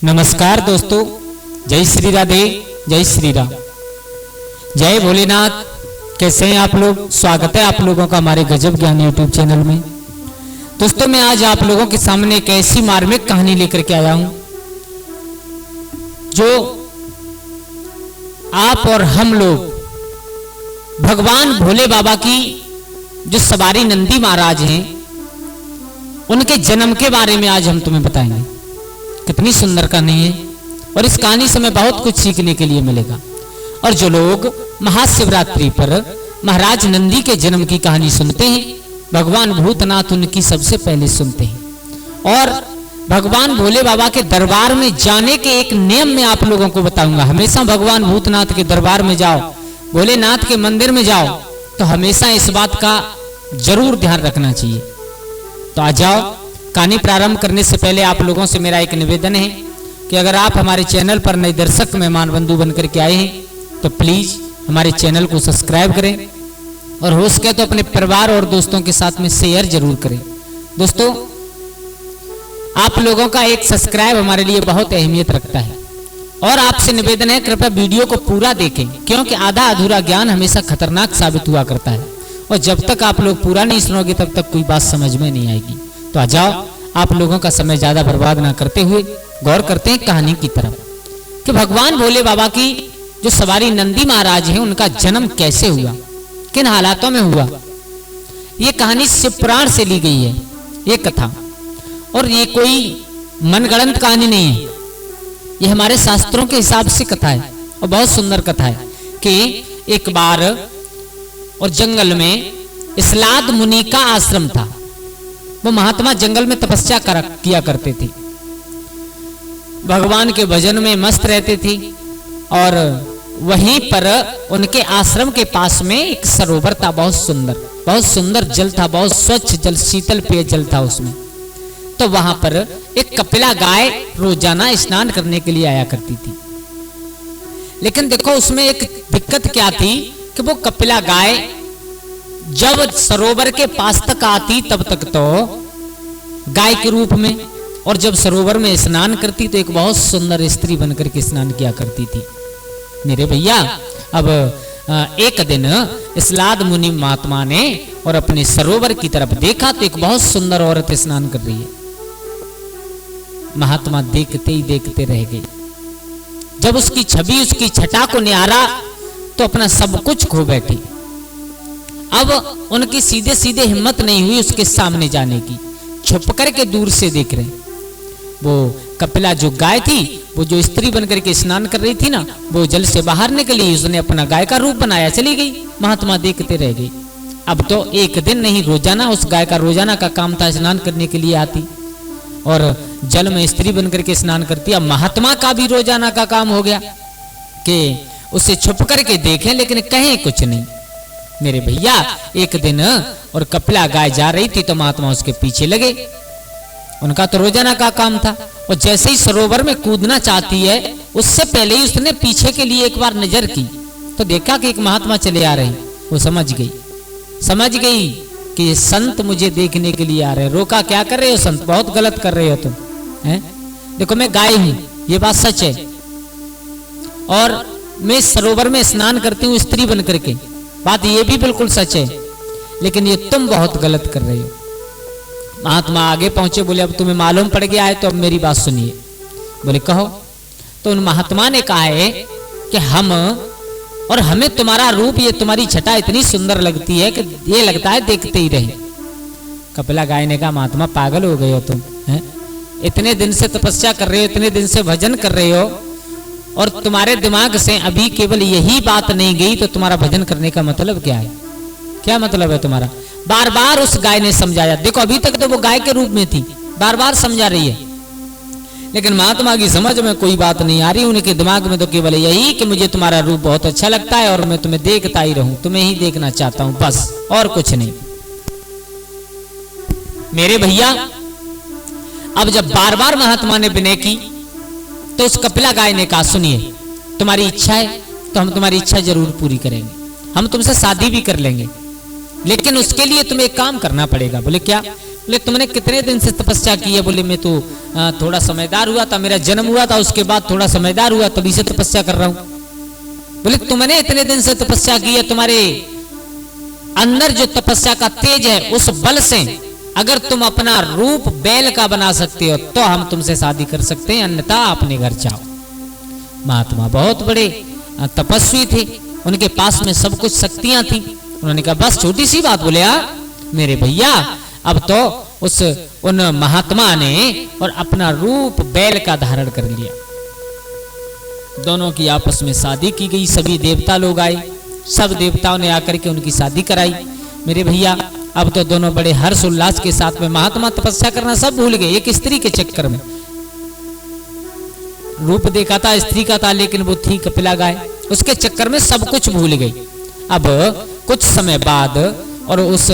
नमस्कार दोस्तों, जय श्री राधे, जय श्री राम, जय भोलेनाथ। कैसे हैं आप लोग? स्वागत है आप लोगों का हमारे गजब ज्ञान यूट्यूब चैनल में। दोस्तों, मैं आज आप लोगों के सामने एक ऐसी मार्मिक कहानी लेकर के आया हूं जो आप और हम लोग भगवान भोले बाबा की जो सवारी नंदी महाराज हैं उनके जन्म के बारे में आज हम तुम्हें बताएंगे। कितनी सुंदर कहानी है और इस कहानी से हमें बहुत कुछ सीखने के लिए मिलेगा। और जो लोग महाशिवरात्रि पर महाराज नंदी के जन्म की कहानी सुनते हैं, भगवान भूतनाथ उनकी सबसे पहले सुनते हैं। और भगवान भोले बाबा के दरबार में जाने के एक नियम मैं आप लोगों को बताऊंगा। हमेशा भगवान भूतनाथ के दरबार में जाओ, भोलेनाथ के मंदिर में जाओ तो हमेशा इस बात का जरूर ध्यान रखना चाहिए। तो आ जाओ, कहानी प्रारंभ करने से पहले आप लोगों से मेरा एक निवेदन है कि अगर आप हमारे चैनल पर नए दर्शक मेहमान बंधु बनकर के आए हैं तो प्लीज हमारे चैनल को सब्सक्राइब करें और हो सके तो अपने परिवार और दोस्तों के साथ में शेयर जरूर करें। दोस्तों, आप लोगों का एक सब्सक्राइब हमारे लिए बहुत अहमियत रखता है और आपसे निवेदन है कृपया वीडियो को पूरा देखें, क्योंकि आधा अधूरा ज्ञान हमेशा खतरनाक साबित हुआ करता है और जब तक आप लोग पूरा नहीं सुनोगे तब तक कोई बात समझ में नहीं आएगी। तो आ जाओ, आप लोगों का समय ज्यादा बर्बाद ना करते हुए गौर करते हैं कहानी की तरफ कि भगवान भोले बाबा की जो सवारी नंदी महाराज हैं उनका जन्म कैसे हुआ, किन हालातों में हुआ। ये कहानी शिव पुराण से ली गई है ये कथा, और ये कोई मनगढ़ंत कहानी नहीं है, ये हमारे शास्त्रों के हिसाब से कथा है और बहुत सुंदर कथा है कि एक बार और जंगल में इसलाद मुनि का आश्रम था। वो महात्मा जंगल में तपस्या किया करते थे, भगवान के भजन में मस्त रहते थे। और वहीं पर उनके आश्रम के पास में एक सरोवर था, बहुत सुंदर जल था, बहुत स्वच्छ जल, शीतल पेय जल था उसमें। तो वहां पर एक कपिला गाय रोजाना स्नान करने के लिए आया करती थी। लेकिन देखो उसमें एक दिक्कत क्या थी कि वो कपिला गाय जब सरोवर के पास तक आती तब तक तो गाय के रूप में, और जब सरोवर में स्नान करती तो एक बहुत सुंदर स्त्री बनकर के स्नान किया करती थी। मेरे भैया, अब एक दिन इसलाद मुनि महात्मा ने और अपने सरोवर की तरफ देखा तो एक बहुत सुंदर औरत स्नान कर रही है। महात्मा देखते ही देखते रह गए। जब उसकी छवि, उसकी छटा को निहारा तो अपना सब कुछ खो बैठी। अब उनकी सीधे सीधे हिम्मत नहीं हुई उसके सामने जाने की, छुप करके दूर से देख रहे। वो कपिला जो गाय थी, वो जो स्त्री बनकर के स्नान कर रही थी ना, वो जल से बाहर निकली, उसने अपना गाय का रूप बनाया, चली गई। महात्मा देखते रह गए। अब तो एक दिन नहीं, रोजाना उस गाय का रोजाना का काम था, स्नान करने के लिए आती और जल में स्त्री बनकर के स्नान करती। अब महात्मा का भी रोजाना का काम हो गया कि उसे छुप करके देखें लेकिन कहें कुछ नहीं। मेरे भैया, एक दिन और कपिला गाय जा रही थी तो महात्मा उसके पीछे लगे। उनका तो रोजाना का काम था, और जैसे ही सरोवर में कूदना चाहती है उससे पहले ही उसने पीछे के लिए एक बार नजर की तो देखा कि एक महात्मा चले आ रहे। वो समझ गई कि ये संत मुझे देखने के लिए आ रहे। रोका, क्या कर रहे हो संत, बहुत गलत कर रहे हो तुम, हैं? देखो मैं गाय हूं, ये बात सच है, और मैं सरोवर में स्नान करती हूँ स्त्री बन करके, बात ये भी बिल्कुल सच है, लेकिन ये तुम बहुत गलत कर रहे हो। महात्मा आगे पहुंचे, बोले अब तुम्हें मालूम पड़ गया है तो अब मेरी बात सुनिए। बोले कहो। तो उन महात्मा ने कहा है कि हमें तुम्हारा रूप, ये तुम्हारी छटा इतनी सुंदर लगती है कि ये लगता है देखते ही रहे। कपिला गाय ने कहा महात्मा पागल हो गए हो तुम, हैं? इतने दिन से तपस्या कर रहे हो, इतने दिन से भजन कर रहे हो, और तुम्हारे दिमाग से अभी केवल यही बात नहीं गई तो तुम्हारा भजन करने का मतलब क्या है? क्या मतलब है तुम्हारा? बार बार उस गाय ने समझाया। देखो अभी तक तो वो गाय के रूप में थी, बार बार समझा रही है, लेकिन महात्मा की समझ में कोई बात नहीं आ रही। उनके दिमाग में तो केवल यही कि मुझे तुम्हारा रूप बहुत अच्छा लगता है और मैं तुम्हें देखता ही रहूं, तुम्हें ही देखना चाहता हूं, बस और कुछ नहीं। मेरे भैया, अब जब बार बार महात्मा ने विनय की तो उस कपिला गाय ने कहा सुनिए, तुम्हारी इच्छा है तो हम तुम्हारी इच्छा जरूर पूरी करेंगे, हम तुमसे शादी भी कर लेंगे, लेकिन उसके लिए तुम्हें एक काम करना पड़ेगा। बोले क्या? बोले तुमने कितने दिन से तपस्या की है? बोले मैं तो थोड़ा समझदार हुआ था, मेरा जन्म हुआ था, उसके बाद थोड़ा समझदार हुआ, तभी से तपस्या कर रहा हूं। बोले तुमने इतने दिन से तपस्या की है, तुम्हारे अंदर जो तपस्या का तेज है उस बल से अगर तुम अपना रूप बैल का बना सकते हो तो हम तुमसे शादी कर सकते हैं, अन्यथा अपने घर जाओ। महात्मा बहुत बड़े तपस्वी थे, उनके पास में सब कुछ शक्तियां थी। उन्होंने कहा बस छोटी सी बात। बोले मेरे भैया अब तो उन महात्मा ने और अपना रूप बैल का धारण कर लिया। दोनों की आपस में शादी की गई। सभी देवता लोग आए, सब देवताओं ने आकर के उनकी शादी कराई। मेरे भैया अब तो दोनों बड़े हर्ष उल्लास के साथ में, महात्मा तपस्या करना सब भूल गए एक स्त्री के चक्कर में। रूप देखा था स्त्री का था, लेकिन वो थी कपिला गाय, उसके चक्कर में सब कुछ भूल गई। अब कुछ समय बाद और उस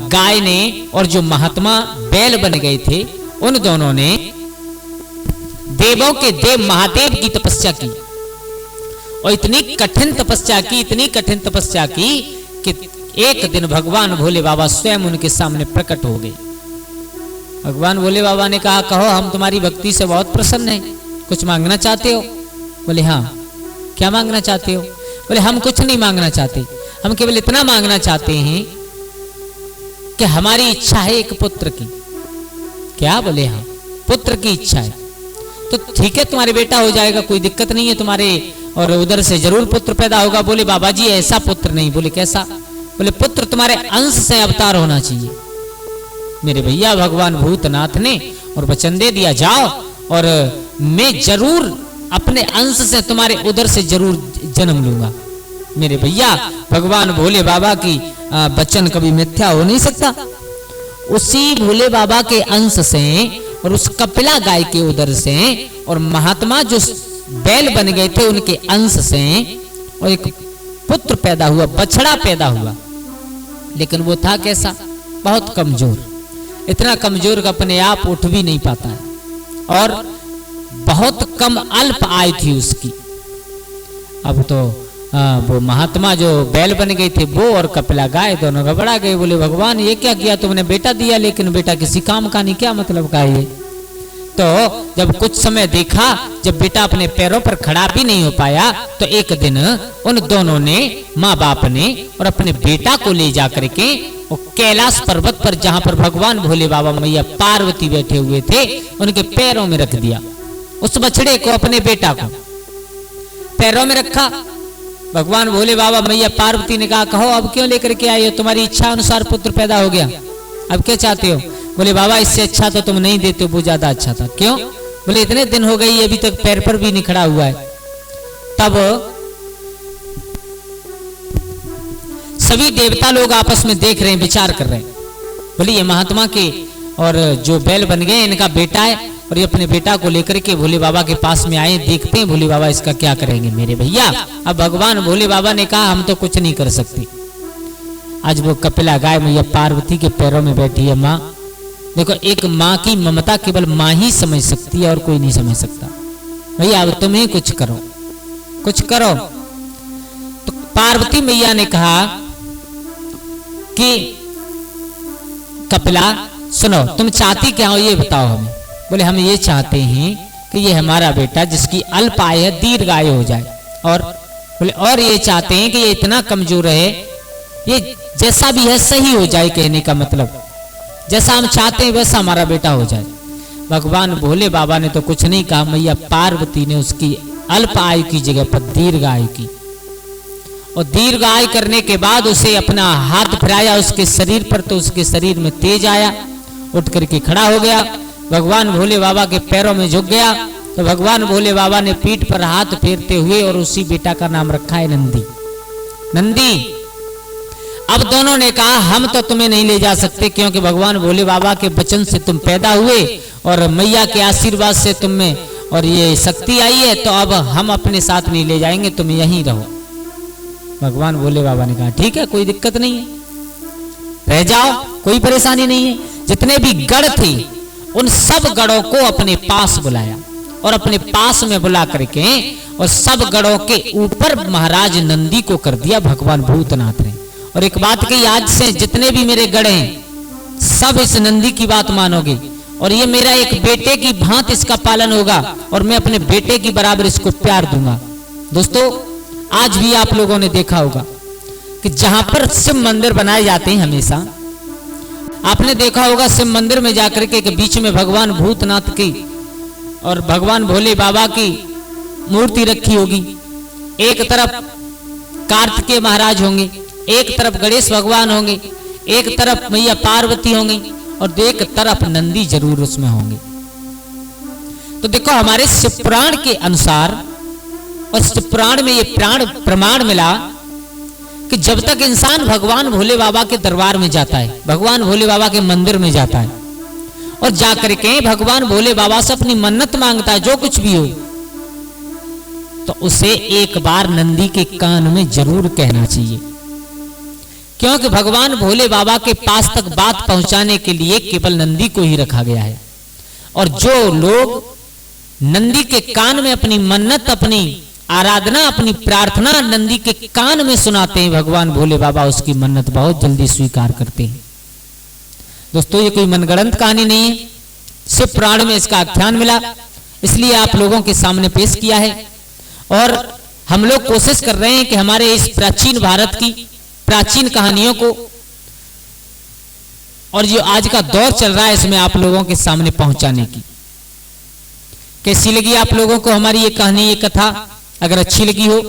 गाय ने और जो महात्मा बैल बन गए थे, उन दोनों ने देवों के देव महादेव की तपस्या की और इतनी कठिन तपस्या की, इतनी कठिन तपस्या की कि एक दिन भगवान भोले बाबा स्वयं उनके सामने प्रकट हो गए। भगवान भोले बाबा ने कहा कहो हम तुम्हारी भक्ति से बहुत प्रसन्न हैं, कुछ मांगना चाहते हो? बोले हाँ। क्या मांगना चाहते हो? बोले हम कुछ नहीं मांगना चाहते, हम केवल इतना मांगना चाहते हैं कि हमारी इच्छा है एक पुत्र की। क्या? बोले हाँ पुत्र की इच्छा है। तो ठीक है तुम्हारे बेटा हो जाएगा, कोई दिक्कत नहीं है तुम्हारे, और उधर से जरूर पुत्र पैदा होगा। बोले बाबा जी ऐसा पुत्र नहीं। बोले कैसा? बोले पुत्र तुम्हारे अंश से अवतार होना चाहिए। मेरे भैया भगवान भूतनाथ ने और वचन दे दिया जाओ और मैं जरूर अपने अंश से तुम्हारे उधर से जरूर जन्म लूंगा। मेरे भैया भगवान भोले बाबा की वचन कभी मिथ्या हो नहीं सकता। उसी भोले बाबा के अंश से और उस कपिला गाय के उधर से और महात्मा जो बैल बन गए थे उनके अंश से और एक पुत्र पैदा हुआ, बछड़ा पैदा हुआ। लेकिन वो था कैसा? बहुत कमजोर, इतना कमजोर कि अपने आप उठ भी नहीं पाता है और बहुत कम अल्प आयु थी उसकी। अब तो वो महात्मा जो बैल बन गए थे वो और कपिला गाय दोनों घबरा गए। बोले भगवान ये क्या किया तुमने? बेटा दिया लेकिन बेटा किसी काम का नहीं, क्या मतलब का है ये? तो जब कुछ समय देखा, जब बेटा अपने पैरों पर खड़ा भी नहीं हो पाया, तो एक दिन उन दोनों ने, माँ बाप ने और अपने बेटा को ले जा करके और कैलाश पर्वत पर जहां पर भगवान भोले बाबा मैया पार्वती बैठे हुए थे उनके पैरों में रख दिया। उस बछड़े को, अपने बेटा को पैरों में रखा। भगवान भोले बाबा मैया पार्वती ने कहा कहो अब क्यों लेकर के आई हो? तुम्हारी इच्छा अनुसार पुत्र पैदा हो गया, अब क्या चाहते हो? बोले बाबा इससे अच्छा तो तुम नहीं देते, वो ज्यादा अच्छा था। क्यों? बोले इतने दिन हो गई अभी तक पैर पर भी नहीं खड़ा हुआ है। तब सभी देवता लोग आपस में देख रहे हैं, विचार कर रहे हैं। बोले ये महात्मा के और जो बैल बन गए इनका बेटा है और ये अपने बेटा को लेकर के भोले बाबा के पास में आए, देखते हैं भोले बाबा इसका क्या करेंगे। मेरे भैया अब भगवान भोले बाबा ने कहा हम तो कुछ नहीं कर सकते। आज वो कपिला गाय मैया पार्वती के पैरों में बैठी है। माँ देखो, एक माँ की ममता केवल माँ ही समझ सकती है और कोई नहीं समझ सकता। भैया अब तुम ही कुछ करो, कुछ करो। तो पार्वती मैया ने कहा कि कपिला सुनो, तुम चाहती क्या हो ये बताओ हमें। बोले हम ये चाहते हैं कि ये हमारा बेटा जिसकी अल्प आयु है दीर्घायु हो जाए, और बोले और ये चाहते हैं कि ये इतना कमजोर है, ये जैसा भी है सही हो जाए। कहने का मतलब जैसा हम चाहते हैं वैसा हमारा बेटा हो जाए। भगवान भोले बाबा ने तो कुछ नहीं कहा, मैया पार्वती ने उसकी अल्प आयु की जगह पर दीर्घ आयु की, और दीर्घ आयु करने के बाद उसे अपना हाथ फिराया उसके शरीर पर, तो उसके शरीर में तेज आया, उठ करके खड़ा हो गया, भगवान भोले बाबा के पैरों में झुक गया। तो भगवान भोले बाबा ने पीठ पर हाथ फेरते हुए और उसी बेटा का नाम रखा है नंदी। नंदी। अब दोनों ने कहा हम तो तुम्हें नहीं ले जा सकते, क्योंकि भगवान भोले बाबा के वचन से तुम पैदा हुए और मैया के आशीर्वाद से तुम में और ये शक्ति आई है, तो अब हम अपने साथ नहीं ले जाएंगे, तुम यहीं रहो। भगवान भोले बाबा ने कहा ठीक है, कोई दिक्कत नहीं है, रह जाओ, कोई परेशानी नहीं है। जितने भी गढ़ थे उन सब गढ़ों को अपने पास बुलाया और अपने पास में बुला करके और सब गढ़ों के ऊपर महाराज नंदी को कर दिया भगवान भूतनाथ ने। और एक बात कही, आज से जितने भी मेरे गढ़ हैं सब इस नंदी की बात मानोगे और ये मेरा एक बेटे की भांत इसका पालन होगा और मैं अपने बेटे की बराबर इसको प्यार दूंगा। दोस्तों, आज भी आप लोगों ने देखा होगा कि जहां पर शिव मंदिर बनाए जाते हैं, हमेशा आपने देखा होगा शिव मंदिर में जाकर के बीच में भगवान भूतनाथ की और भगवान भोले बाबा की मूर्ति रखी होगी। एक तरफ कार्तिकेय महाराज होंगे, एक तरफ गणेश भगवान होंगे, एक तरफ मैया पार्वती होंगी और एक तरफ नंदी जरूर उसमें होंगे। तो देखो, हमारे शिव पुराण के अनुसार और शिव पुराण में ये प्रमाण मिला कि जब तक इंसान भगवान भोले बाबा के दरबार में जाता है, भगवान भोले बाबा के मंदिर में जाता है और जाकर के भगवान भोले बाबा से अपनी मन्नत मांगता है, जो कुछ भी हो, तो उसे एक बार नंदी के कान में जरूर कहना चाहिए, क्योंकि भगवान भोले बाबा के पास तक बात पहुंचाने के लिए केवल नंदी को ही रखा गया है। और जो लोग नंदी के कान में अपनी मन्नत, अपनी आराधना, अपनी प्रार्थना नंदी के कान में सुनाते हैं, भगवान भोले बाबा उसकी मन्नत बहुत जल्दी स्वीकार करते हैं। दोस्तों, ये कोई मनगढ़ंत कहानी नहीं है, शिव पुराण में इसका आख्यान मिला, इसलिए आप लोगों के सामने पेश किया है। और हम लोग कोशिश कर रहे हैं कि हमारे इस प्राचीन भारत की प्राचीन कहानियों को और जो आज का दौर चल रहा है इसमें आप लोगों के सामने पहुंचाने की। कैसी लगी आप लोगों को हमारी ये कहानी, ये कथा? अगर अच्छी लगी हो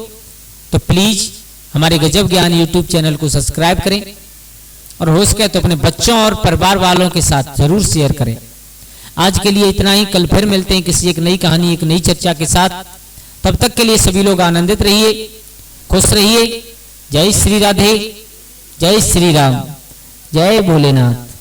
तो प्लीज हमारे गजब ज्ञान यूट्यूब चैनल को सब्सक्राइब करें और हो सके तो अपने बच्चों और परिवार वालों के साथ जरूर शेयर करें। आज के लिए इतना ही, कल फिर मिलते हैं किसी एक नई कहानी, एक नई चर्चा के साथ। तब तक के लिए सभी लोग आनंदित रहिए, खुश रहिए। जय श्री राधे, जय श्री राम, जय भोलेनाथ।